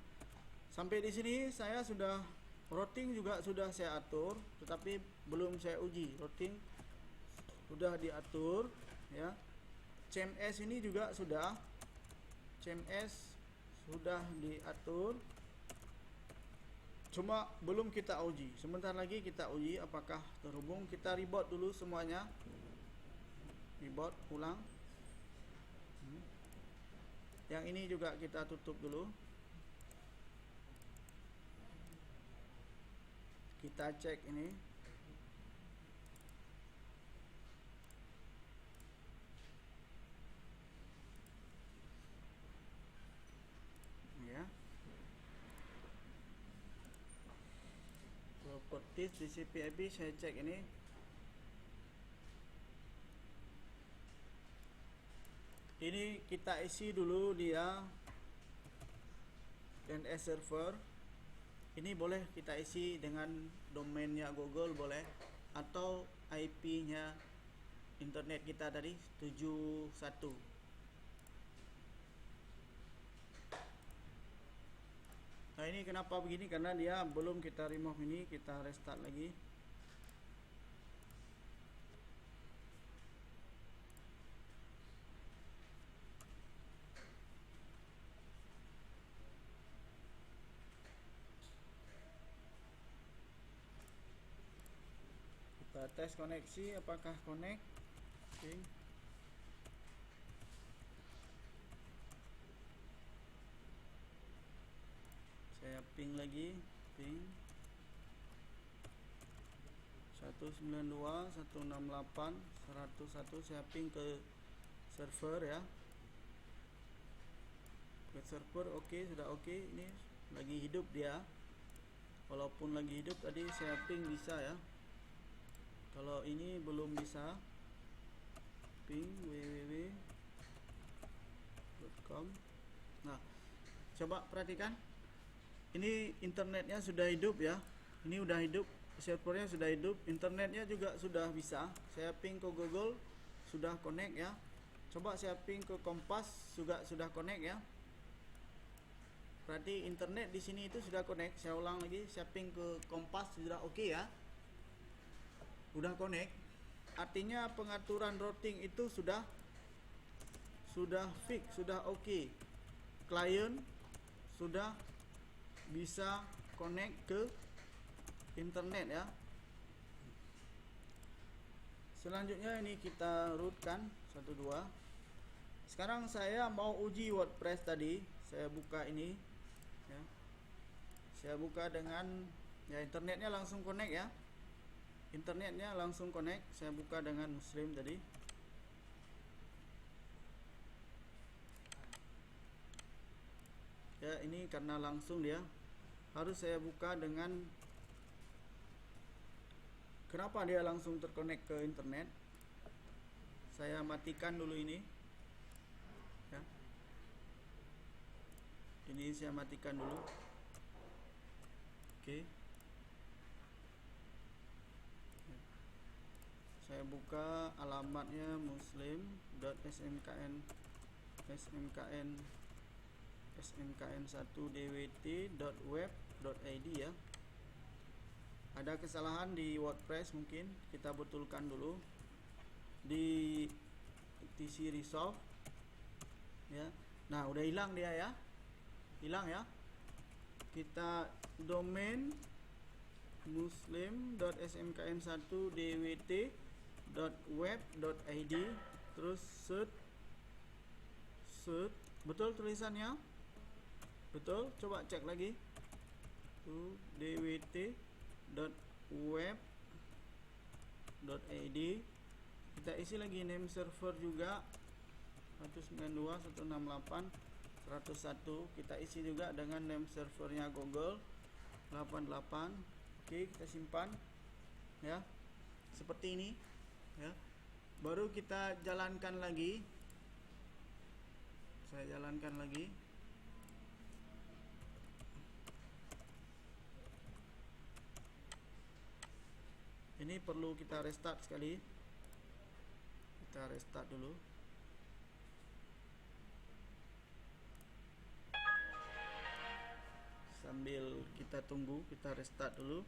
S1: Sampai di sini saya sudah routing juga sudah saya atur, tetapi belum saya uji. Routing sudah diatur ya. CMS ini juga sudah, CMS sudah diatur, cuma belum kita uji. Sebentar lagi kita uji apakah terhubung. Kita reboot dulu semuanya, reboot ulang. Yang ini juga kita tutup dulu. Kita cek ini. Ya. Properties TCP/IP saya cek ini. Ini kita isi dulu dia DNS server. Ini boleh kita isi dengan domainnya Google boleh, atau IP-nya internet kita tadi 71. Nah ini kenapa begini, karena dia belum kita remove ini, kita restart lagi. Kita tes koneksi apakah connect. Oke. Saya ping lagi, ping 192.168.101. Saya ping ke server ya, ke server. Oke, sudah oke. Ini lagi hidup dia, walaupun lagi hidup tadi saya ping bisa ya. Kalau ini belum bisa, ping www.com. Nah, coba perhatikan. Ini internetnya sudah hidup ya. Ini udah hidup, servernya sudah hidup, internetnya juga sudah bisa. Saya ping ke Google, sudah connect ya. Coba saya ping ke Kompas, juga sudah connect ya. Berarti internet di sini itu sudah connect. Saya ulang lagi, saya ping ke Kompas, sudah oke ya. Udah connect. Artinya pengaturan routing itu sudah fix, sudah oke. Klien sudah bisa connect ke internet ya. Selanjutnya ini kita rootkan 12. Sekarang saya mau uji WordPress tadi. Saya buka ini ya. Saya buka dengan Ya, internetnya langsung connect ya. Internetnya langsung connect. Saya buka dengan Muslim tadi. Ya, ini karena langsung dia. Harus saya buka dengan, kenapa dia langsung terkonek ke internet? Saya matikan dulu ini. Ya. Ini saya matikan dulu. Oke. Saya buka alamatnya muslim.smkn smkn1dwt.web.id ya. Ada kesalahan di WordPress, mungkin kita betulkan dulu di TC Resolve ya. Nah, udah hilang dia ya. Hilang ya. Kita domain muslim.smkn1dwt.web.id, terus search. Betul tulisannya? Betul? Coba cek lagi. dwt.web.id. Kita isi lagi name server juga 192.168.101. Kita isi juga dengan name servernya Google 88. Oke, kita simpan ya. Seperti ini ya. Baru kita jalankan lagi. Saya jalankan lagi. Ini perlu kita restart sekali. Kita restart dulu. Sambil kita tunggu, kita restart dulu.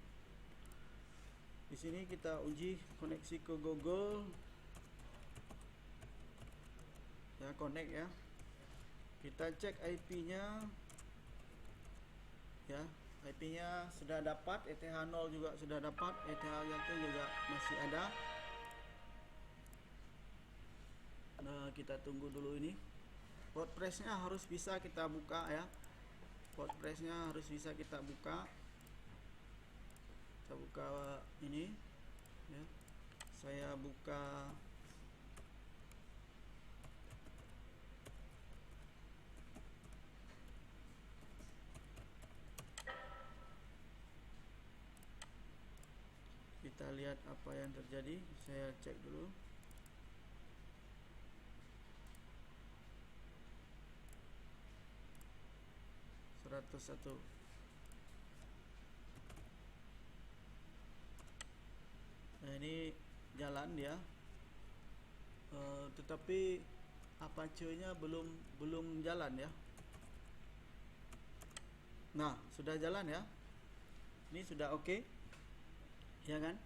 S1: Di sini kita uji koneksi ke Google. Ya, connect ya. Kita cek IP-nya. Ya, IP-nya sudah dapat, ETH0 juga sudah dapat, ETH1 juga masih ada. Nah, kita tunggu dulu ini. WordPress-nya harus bisa kita buka ya. WordPress-nya harus bisa kita buka. Kita buka ini ya. Saya buka kita lihat apa yang terjadi. Saya cek dulu. Satu. Nah, ini jalan dia. Tetapi Apache-nya belum jalan ya. Nah, sudah jalan ya. Ini sudah oke. Ya kan?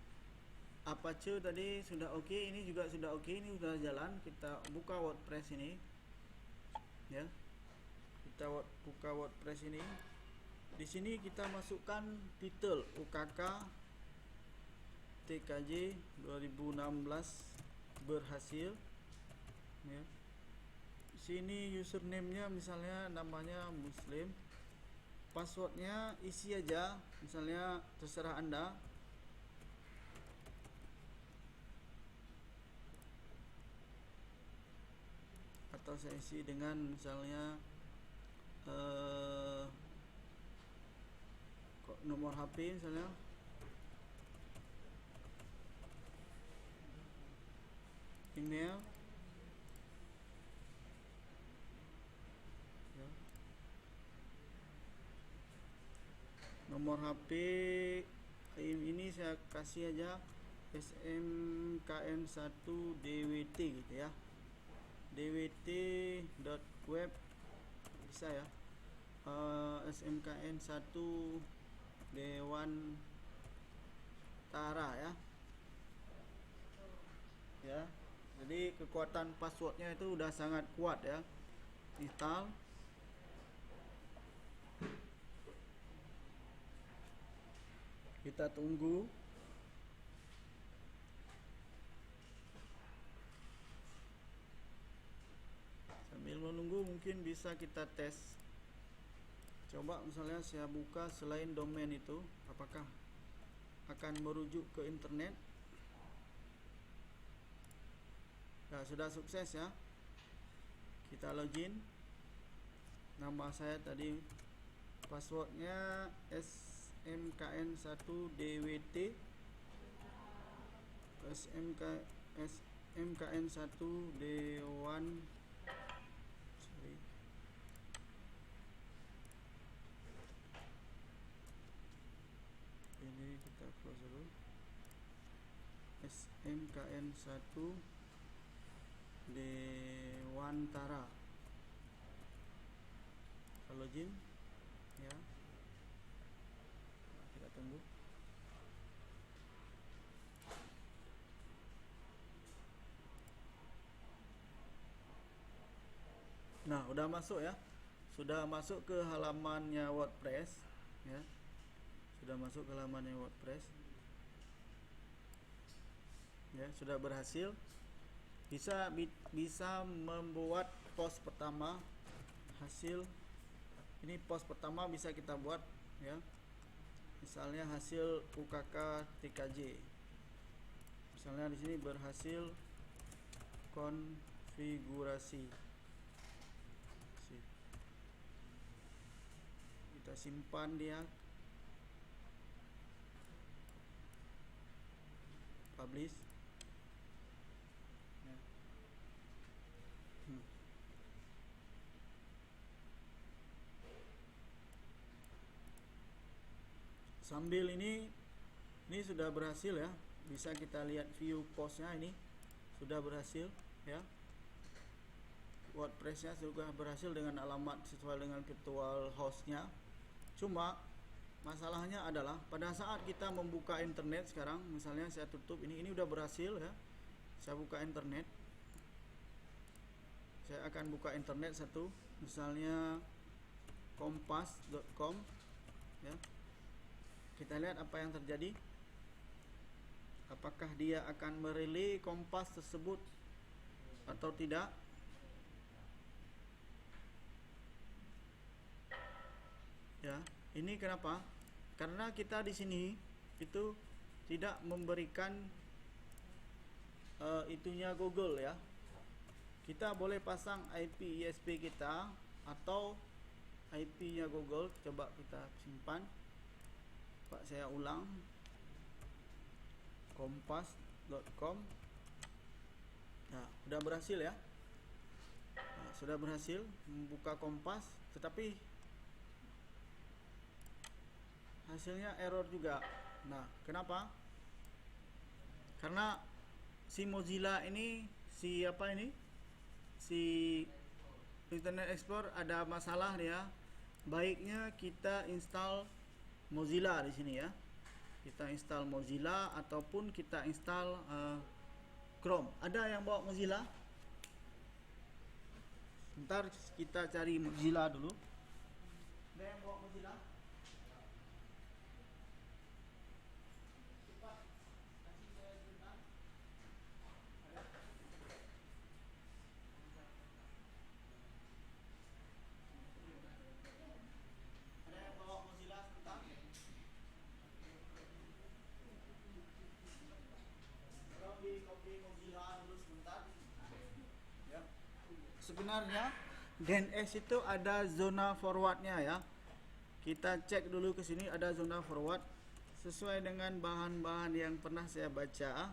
S1: Apache tadi sudah oke, ini juga sudah oke, ini sudah jalan. Kita buka WordPress ini. Ya. Kita buka WordPress ini. Di sini kita masukkan titel UKK TKJ 2016 berhasil. Ya. Di sini username-nya misalnya namanya Muslim. Passwordnya isi aja, misalnya terserah Anda. Atau saya isi dengan misalnya nomor HP misalnya, email ya. Nomor HP ini saya kasih aja smkn1dwt gitu ya, dwt.web bisa ya. smkn1 Dewan Tara ya. Ya. Jadi kekuatan passwordnya itu udah sangat kuat ya. Install. Kita tunggu. Sambil menunggu mungkin bisa kita tes. Coba misalnya saya buka selain domain itu, apakah akan merujuk ke internet. Nah, sudah sukses ya. Kita login. Nama saya tadi, passwordnya smkn1dwt, smkn1d1. Ini kita close dulu. smkn1 Dewantara. Login ya. Kita tunggu. Nah, udah masuk ya. Sudah masuk ke halamannya WordPress ya. Sudah masuk ke halamannya WordPress. Ya, sudah berhasil. Bisa membuat post pertama. Hasil ini post pertama bisa kita buat ya. Misalnya hasil UKK TKJ. Misalnya di sini berhasil konfigurasi. Kita simpan dia. Publish. Sambil ini sudah berhasil ya. Bisa kita lihat view postnya, ini sudah berhasil ya. WordPressnya juga berhasil dengan alamat sesuai dengan virtual hostnya. Cuma masalahnya adalah pada saat kita membuka internet sekarang, misalnya saya tutup ini udah berhasil ya. Saya buka internet. Saya akan buka internet satu, misalnya kompas.com ya. Kita lihat apa yang terjadi. Apakah dia akan merelay Kompas tersebut atau tidak? Ya, ini kenapa? Karena kita di sini itu tidak memberikan itunya Google ya. Kita boleh pasang IP ISP kita atau IP-nya Google. Coba kita simpan. Pak, saya ulang. Kompas.com. Nah, sudah berhasil ya. Nah, sudah berhasil membuka Kompas, tetapi hasilnya error juga. Nah, kenapa? Karena si Mozilla ini, si Internet Explorer ada masalah dia. Baiknya kita install Mozilla di sini ya. Kita install Mozilla ataupun kita install Chrome. Ada yang bawa Mozilla? Ntar kita cari Mozilla dulu. Ada yang bawa Mozilla? Cepat, kasih saya sebentar. Ada yang bawa Mozilla sebentar? Tolong di copy Mozilla dulu sebentar. Ya. Sebenarnya DNS itu ada zona forwardnya ya. Kita cek dulu ke sini, ada zona forward sesuai dengan bahan-bahan yang pernah saya baca.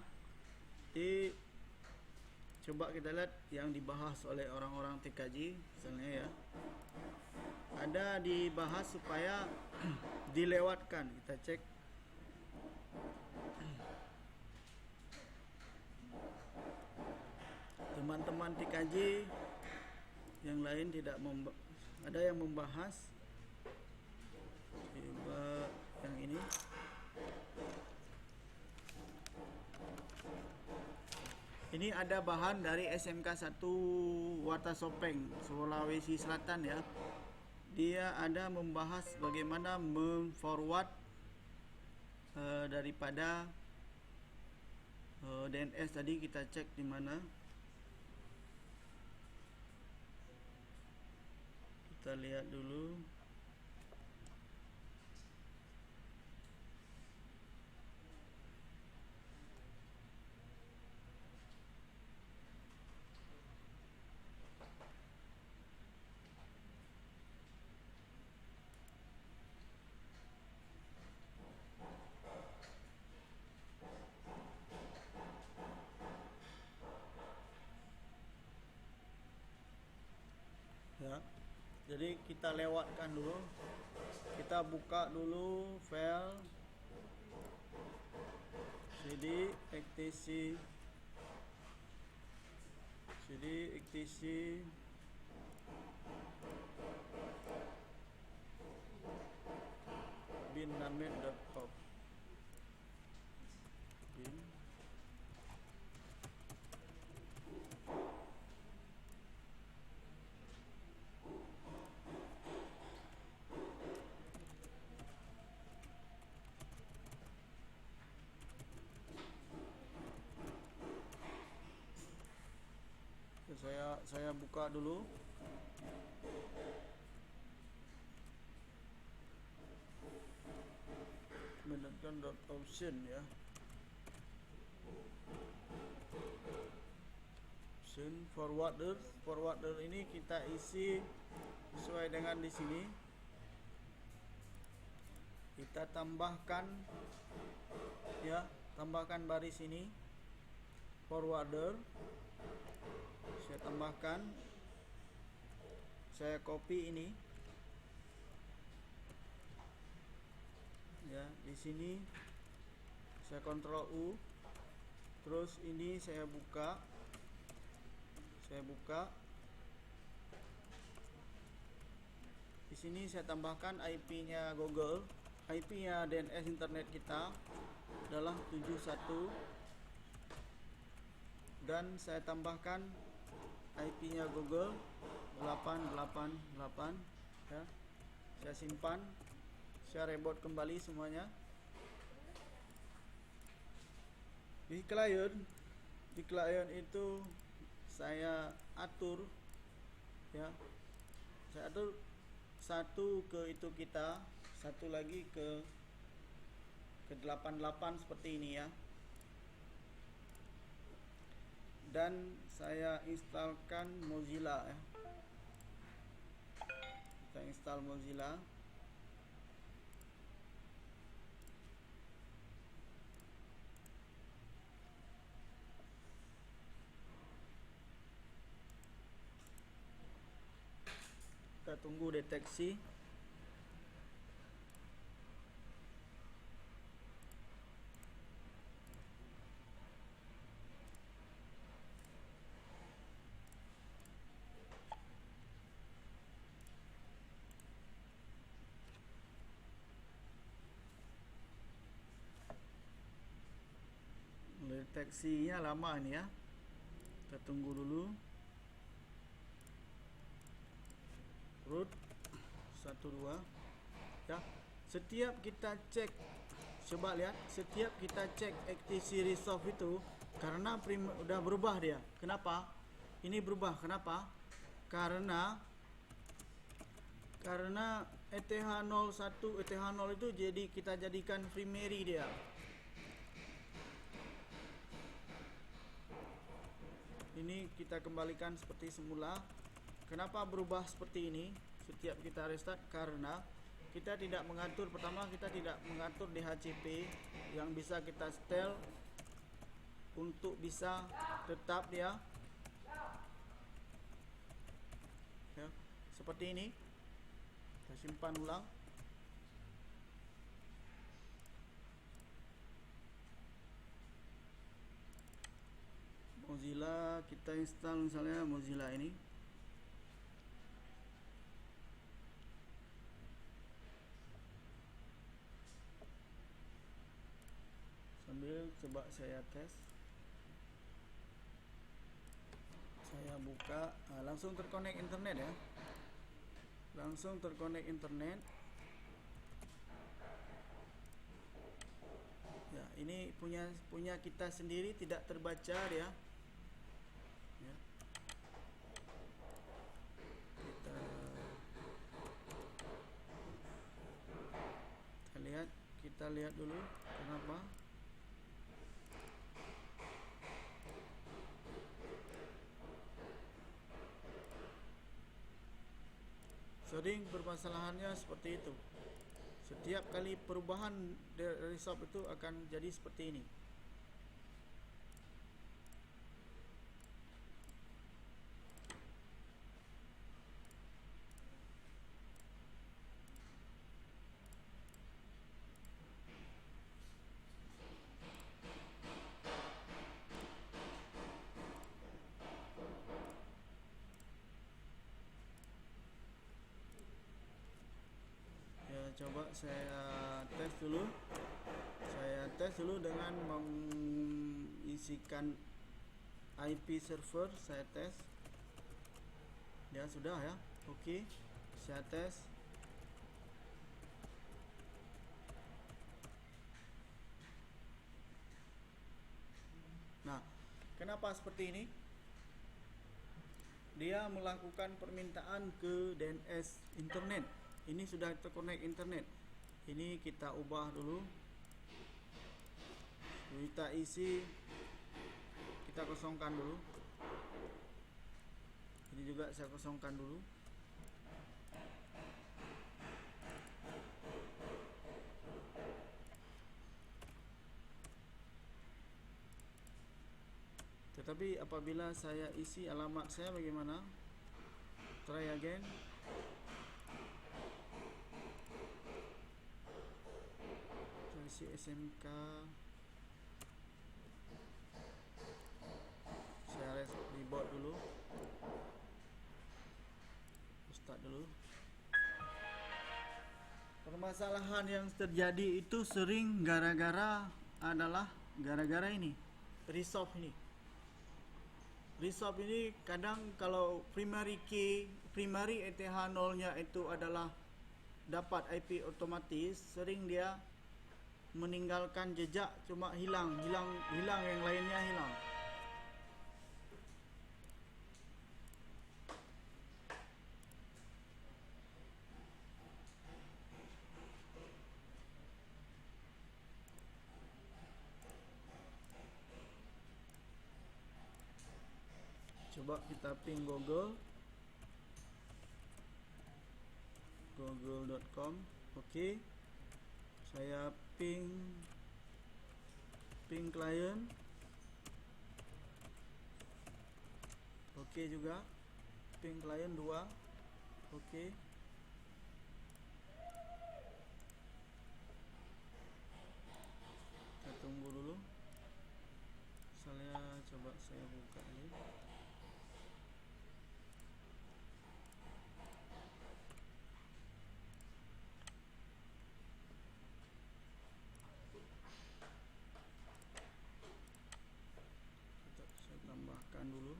S1: Coba kita lihat yang dibahas oleh orang-orang TKJ misalnya ya. Ada dibahas supaya dilewatkan. Kita cek. Teman-teman TKJ yang lain tidak ada yang membahas. Coba yang ini. Ini ada bahan dari SMK 1 Watasopeng, Sulawesi Selatan ya. Dia ada membahas bagaimana memforward daripada DNS tadi. Kita cek di mana. Kita lihat dulu. Jadi kita lewatkan dulu. Kita buka dulu file cd etc bin.namib.pub bin. Saya buka dulu. Option ya. Option forwarder ini kita isi sesuai dengan di sini. Kita tambahkan ya, tambahkan baris ini forwarder. Saya tambahkan, saya copy ini ya, di sini saya Ctrl U, terus ini saya buka di sini saya tambahkan IP-nya Google, IP-nya DNS internet kita adalah 71, dan saya tambahkan IP-nya Google 888 ya. Saya simpan, saya reboot kembali semuanya. Di client itu saya atur ya. Saya atur satu ke itu kita, satu lagi ke 88 seperti ini ya. Dan saya instalkan Mozilla ya. Kita install Mozilla. Kita tunggu deteksi. Deteksinya lama ini ya. Kita tunggu dulu. Root 12 ya. Setiap kita cek, coba lihat, setiap kita cek XTC Resolve itu karena udah berubah dia. Kenapa? Ini berubah. Kenapa? Karena ETH01, ETH0 itu jadi kita jadikan primary dia. Ini kita kembalikan seperti semula. Kenapa berubah seperti ini setiap kita restart? Karena kita tidak mengatur, pertama kita tidak mengatur DHCP yang bisa kita setel untuk bisa tetap dia ya, seperti ini. Kita simpan ulang. Mozilla, kita install misalnya Mozilla ini. Sambil coba saya tes. Saya buka, langsung terkonek internet ya. Langsung terkonek internet. Ya, ini punya kita sendiri, tidak terbaca dia. Ya. Kita lihat dulu kenapa. Sering permasalahannya seperti itu. Setiap kali perubahan resolve itu akan jadi seperti ini. saya tes dulu. Saya tes dulu dengan mengisikan IP server. Saya tes. Ya sudah ya. Oke. Saya tes. Nah, kenapa seperti ini? Dia melakukan permintaan ke DNS internet. Ini sudah terkonek internet. Ini kita ubah dulu. Kita isi, kita kosongkan dulu. Ini juga saya kosongkan dulu. Tetapi apabila saya isi alamat saya bagaimana? Try again. Saya isi SMK. Saya reboot dulu. Start dulu. Permasalahan yang terjadi itu sering gara-gara ini. Resolve ini. Resolve ini kadang kalau primary key, primary ETH0 nya itu adalah dapat IP otomatis, sering dia meninggalkan jejak, cuma hilang yang lainnya hilang. Coba kita ping google.com. Oke. Saya ping client. Oke juga. Ping client 2. Oke. Kita tunggu dulu. Coba saya buka ini. Saya tambahkan dulu.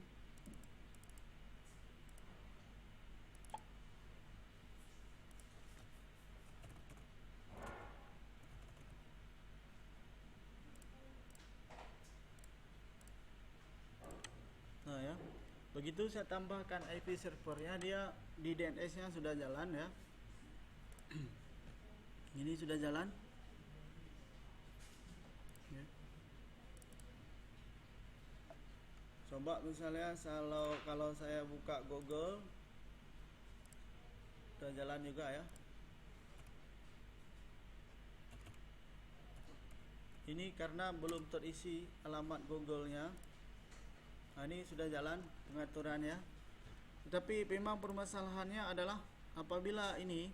S1: Nah ya, begitu saya tambahkan IP servernya, dia di DNS nya sudah jalan ya. Ini sudah jalan ya. Coba misalnya kalau saya buka Google, sudah jalan juga ya. Ini karena belum terisi alamat Google-nya. Nah, ini sudah jalan pengaturannya. Tetapi memang permasalahannya adalah apabila ini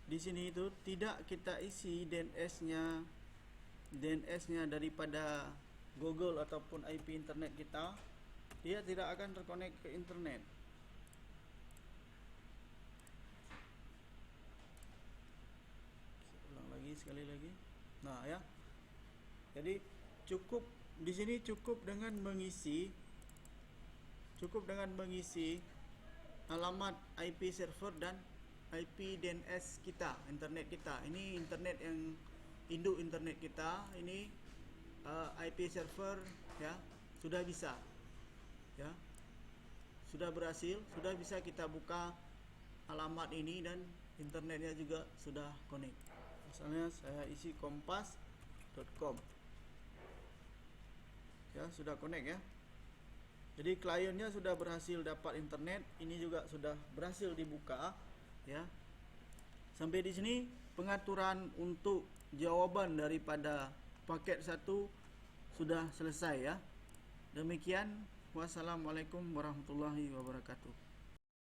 S1: di sini itu tidak kita isi DNS-nya daripada Google ataupun IP internet kita, dia tidak akan terkonek ke internet. Ulang lagi sekali lagi. Nah ya. Jadi di sini cukup dengan mengisi alamat IP server dan IP DNS kita, internet kita. Ini internet yang induk internet kita. Ini IP server ya, sudah bisa ya, sudah berhasil, sudah bisa kita buka alamat ini dan internetnya juga sudah connect. Misalnya saya isi kompas.com ya, sudah connect ya. Jadi kliennya sudah berhasil dapat internet, ini juga sudah berhasil dibuka ya. Sampai di sini pengaturan untuk jawaban daripada paket 1 sudah selesai ya. Demikian, wassalamualaikum warahmatullahi wabarakatuh.